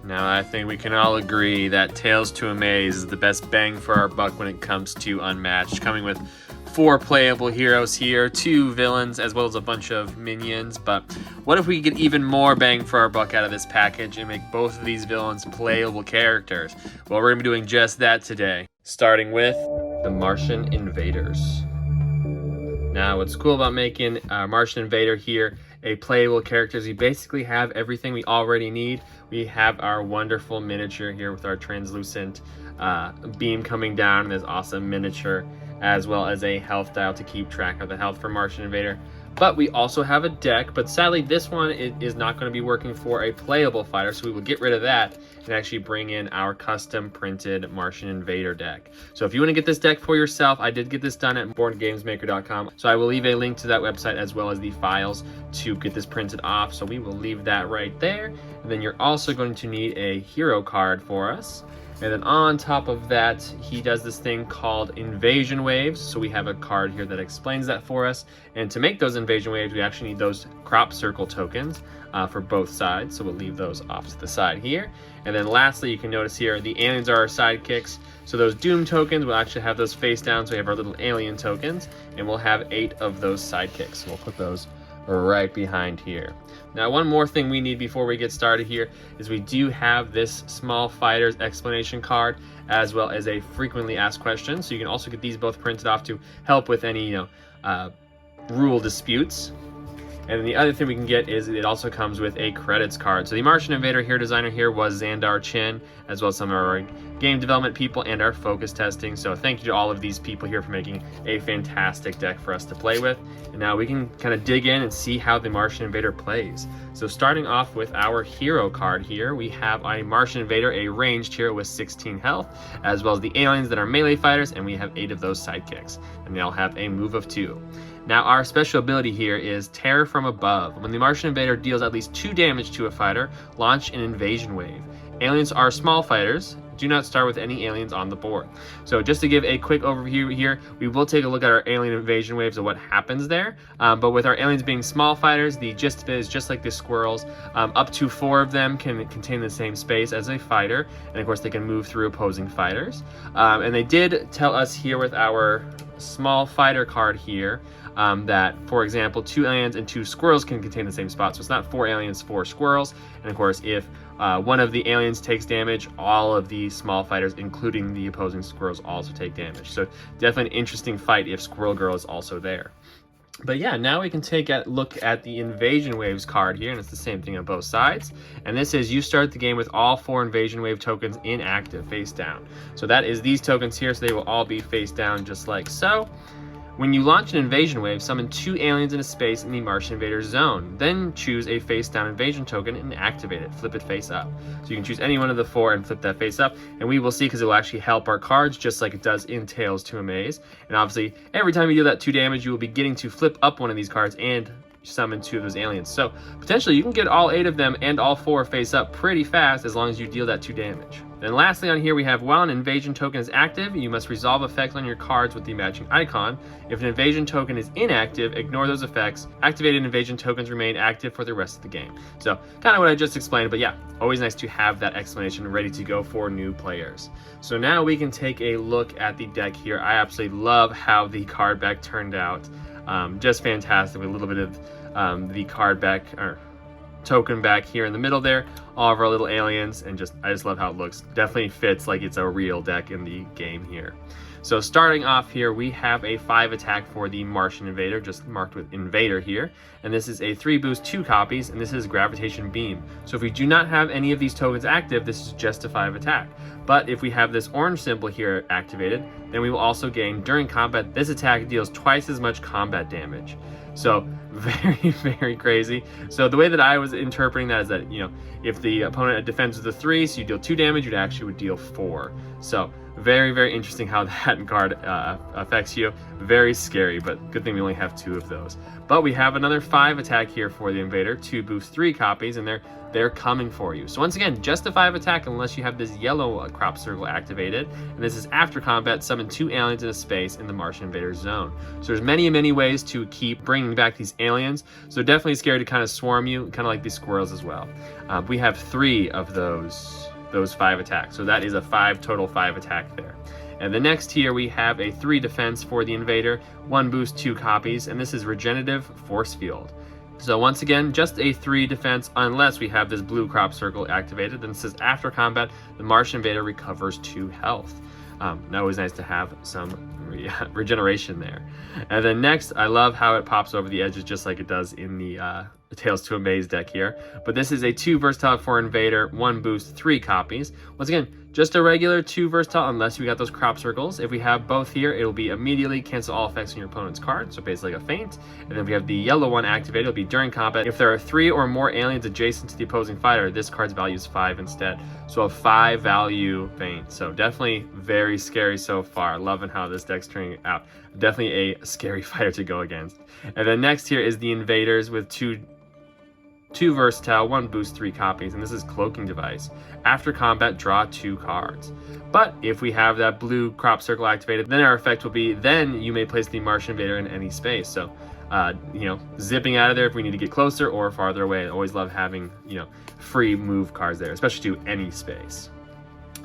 Now I think we can all agree that Tales to Amaze is the best bang for our buck when it comes to Unmatched, coming with 4 playable heroes here, 2 villains, as well as a bunch of minions. But what if we get even more bang for our buck out of this package and make both of these villains playable characters? Well, we're going to be doing just that today, starting with the Martian Invaders. Now, what's cool about making Martian Invader here a playable character is we basically have everything we already need. We have our wonderful miniature here with our translucent beam coming down and this awesome miniature, as well as a health dial to keep track of the health for Martian Invader. But we also have a deck, but sadly this one is not going to be working for a playable fighter, so we will get rid of that and actually bring in our custom printed Martian Invader deck. So if you want to get this deck for yourself, I did get this done at boardgamesmaker.com, so I will leave a link to that website as well as the files to get this printed off, so we will leave that right there. And then you're also going to need a hero card for us. And then on top of that, he does this thing called invasion waves. So we have a card here that explains that for us. And to make those invasion waves, we actually need those crop circle tokens for both sides. So we'll leave those off to the side here. And then lastly, you can notice here, the aliens are our sidekicks. So those doom tokens, we'll actually have those face down. So we have our little alien tokens, and we'll have 8 of those sidekicks. So we'll put those right behind here. Now, one more thing we need before we get started here is we do have this small fighters explanation card as well as a frequently asked questions. So you can also get these both printed off to help with any rule disputes. And then the other thing we can get is it also comes with a credits card. So the Martian Invader here designer here was Xandar Chin, as well as some of our game development people and our focus testing. So thank you to all of these people here for making a fantastic deck for us to play with. And now we can kind of dig in and see how the Martian Invader plays. So starting off with our hero card here, we have a Martian Invader, a ranged hero with 16 health, as well as the aliens that are melee fighters, and we have 8 of those sidekicks. And they all have a move of 2. Now, our special ability here is Terror from Above. When the Martian Invader deals at least 2 damage to a fighter, launch an invasion wave. Aliens are small fighters. Do not start with any aliens on the board. So just to give a quick overview here, we will take a look at our alien invasion waves and what happens there. But with our aliens being small fighters, the gist of it is just like the squirrels. Up to 4 of them can contain the same space as a fighter. And of course, they can move through opposing fighters. And they did tell us here with our small fighter card here, that, for example, 2 aliens and 2 squirrels can contain the same spot. So it's not 4 aliens, 4 squirrels. And of course, if one of the aliens takes damage, all of the small fighters, including the opposing squirrels, also take damage. So definitely an interesting fight if Squirrel Girl is also there. But yeah, now we can take a look at the Invasion Waves card here, and it's the same thing on both sides. And this is you start the game with all 4 Invasion Wave tokens inactive, face down. So that is these tokens here, so they will all be face down just like so. When you launch an invasion wave, summon 2 aliens in a space in the Martian Invader zone. Then choose a face down invasion token and activate it. Flip it face up. So you can choose any one of the 4 and flip that face up. And we will see, because it will actually help our cards just like it does in Tales to Amaze. And obviously, every time you deal that 2 damage, you will be getting to flip up one of these cards and summon 2 of those aliens. So potentially you can get all 8 of them and all 4 face up pretty fast as long as you deal that 2 damage. Then lastly on here we have, while an invasion token is active, you must resolve effects on your cards with the matching icon. If an invasion token is inactive, ignore those effects. Activated invasion tokens remain active for the rest of the game. So kind of what I just explained, but yeah, always nice to have that explanation ready to go for new players. So now we can take a look at the deck here. I absolutely love how the card back turned out. Just fantastic with a little bit of the card back, or token back here in the middle there, all of our little aliens, and I just love how it looks. Definitely fits like it's a real deck in the game here. So starting off here, we have a 5 attack for the Martian Invader, just marked with Invader here. And this is a 3 boost 2 copies, and this is Gravitation Beam. So if we do not have any of these tokens active, this is just a 5 attack. But if we have this orange symbol here activated, then we will also gain, during combat, this attack deals twice as much combat damage. So very, very crazy. So the way that I was interpreting that is that, if the opponent defends with a 3, so you deal 2 damage, you actually would deal 4. So Very, very interesting how that card affects you. Very scary, but good thing we only have 2 of those. But we have another 5 attack here for the Invader, 2 boost 3 copies, and they're coming for you. So once again, just a 5 attack unless you have this yellow crop circle activated. And this is after combat, summon 2 aliens in a space in the Martian Invader zone. So there's many, many ways to keep bringing back these aliens. So definitely scary to kind of swarm you, kind of like these squirrels as well. We have 3 of those 5 attacks. So that is a total 5 attack there. And the next here we have a 3 defense for the Invader, 1 boost 2 copies, and this is Regenerative Force Field. So once again, just a 3 defense unless we have this blue crop circle activated. Then it says after combat, the Martian Invader recovers 2 health. Now always nice to have some regeneration there. And then next, I love how it pops over the edges just like it does in the Tales to Amaze deck here. But this is a 2 versatile for Invader, 1 boost, 3 copies. Once again, just a regular 2 versatile unless we got those crop circles. If we have both here, it'll be immediately cancel all effects on your opponent's card, so basically like a feint. And then if we have the yellow one activated, it'll be during combat. If there are 3 or more aliens adjacent to the opposing fighter, this card's value is 5 instead. So a 5 value feint. So definitely very scary so far. Loving how this deck's turning out. Definitely a scary fighter to go against. And then next here is the Invaders with 2 versatile, 1 boost, 3 copies, and this is Cloaking Device. After combat, draw 2 cards. But if we have that blue crop circle activated, then our effect will be, then you may place the Martian Invader in any space. So, zipping out of there if we need to get closer or farther away. I always love having, free move cards there, especially to any space.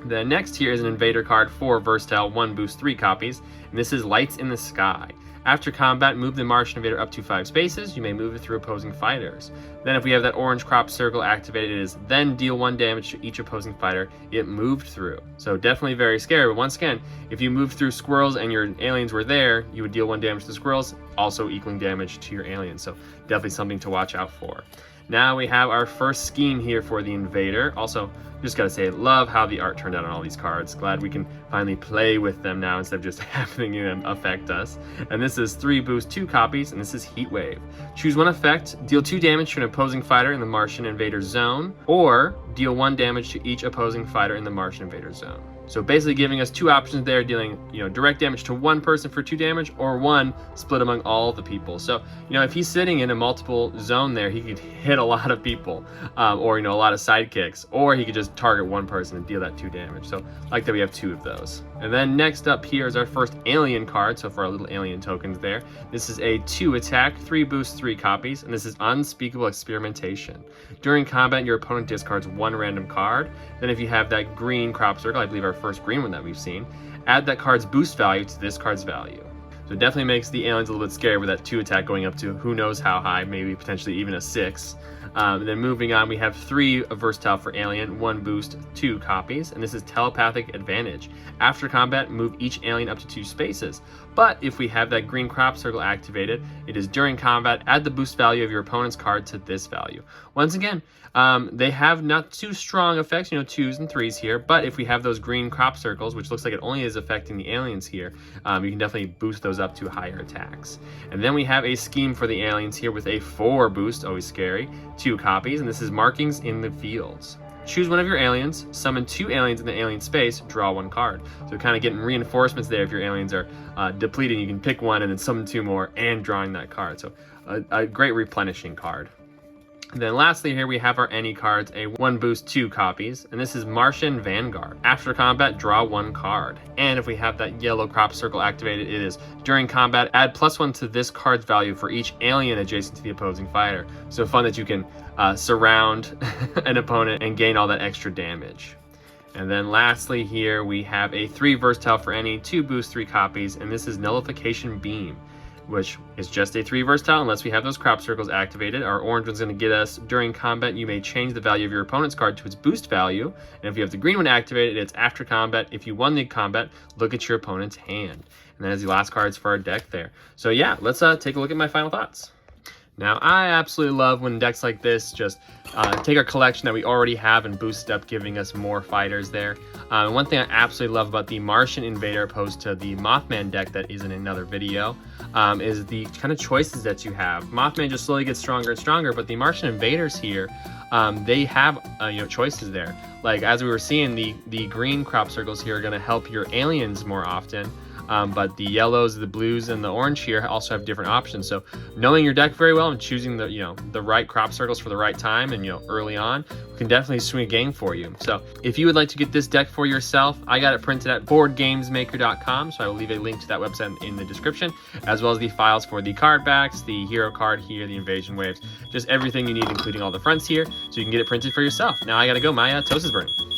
The next here is an Invader card, 4 versatile, 1 boost, 3 copies, and this is Lights in the Sky. After combat, move the Martian Invader up to 5 spaces. You may move it through opposing fighters. Then if we have that orange crop circle activated, it is then deal 1 damage to each opposing fighter it moved through. So definitely very scary, but once again, if you moved through squirrels and your aliens were there, you would deal 1 damage to the squirrels, also equaling damage to your aliens. So definitely something to watch out for. Now we have our first scheme here for the Invader. Also, just gotta say, love how the art turned out on all these cards. Glad we can finally play with them now instead of just having them affect us. And this is 3 boost, 2 copies, and this is Heat Wave. Choose 1 effect, deal 2 damage to an opposing fighter in the Martian Invader zone, or deal 1 damage to each opposing fighter in the Martian Invader zone. So basically giving us 2 options there, dealing direct damage to 1 person for 2 damage, or 1 split among all the people. So if he's sitting in a multiple zone there, he could hit a lot of people, or a lot of sidekicks, or he could just target 1 person and deal that 2 damage. So like that we have 2 of those. And then next up here is our first alien card. So for our little alien tokens there, this is a 2 attack, 3 boost, 3 copies, and this is Unspeakable Experimentation. During combat, your opponent discards 1 random card. Then if you have that green crop circle, I believe our first green one that we've seen, add that card's boost value to this card's value. So it definitely makes the aliens a little bit scary with that 2 attack going up to who knows how high, maybe potentially even a 6. Then moving on, we have 3 versatile for alien, 1 boost, 2 copies, and this is Telepathic Advantage. After combat, move each alien up to 2 spaces. But if we have that green crop circle activated, it is during combat, add the boost value of your opponent's card to this value. Once again, they have not too strong effects, 2s and 3s here, but if we have those green crop circles, which looks like it only is affecting the aliens here, you can definitely boost those up to higher attacks. And then we have a scheme for the aliens here with a 4 boost, always scary, 2 copies, and this is Markings in the Fields. Choose 1 of your aliens, summon 2 aliens in the alien space, draw 1 card. So kind of getting reinforcements there. If your aliens are depleting, you can pick 1 and then summon 2 more and drawing that card. So a great replenishing card. And then lastly here we have our any cards, a 1 boost, 2 copies, and this is Martian Vanguard. After combat, draw 1 card. And if we have that yellow crop circle activated, it is during combat, add +1 to this card's value for each alien adjacent to the opposing fighter. So fun that you can surround an opponent and gain all that extra damage. And then lastly here we have a 3 versatile for any, 2 boost, 3 copies, and this is Nullification Beam, which is just a 3 versatile unless we have those crop circles activated. Our orange one's going to get us during combat. You may change the value of your opponent's card to its boost value. And if you have the green one activated, it's after combat. If you won the combat, look at your opponent's hand. And that is the last cards for our deck there. So yeah, let's take a look at my final thoughts. Now, I absolutely love when decks like this just take our collection that we already have and boost it up, giving us more fighters there. One thing I absolutely love about the Martian Invader opposed to the Mothman deck that is in another video is the kind of choices that you have. Mothman just slowly gets stronger and stronger, but the Martian Invaders here, they have choices there. Like as we were seeing, the green crop circles here are going to help your aliens more often. But the yellows, the blues, and the orange here also have different options. So knowing your deck very well and choosing the right crop circles for the right time and early on can definitely swing a game for you. So if you would like to get this deck for yourself, I got it printed at boardgamesmaker.com. So I will leave a link to that website in the description, as well as the files for the card backs, the hero card here, the invasion waves, just everything you need, including all the fronts here, so you can get it printed for yourself. Now I gotta go. My toast is burning.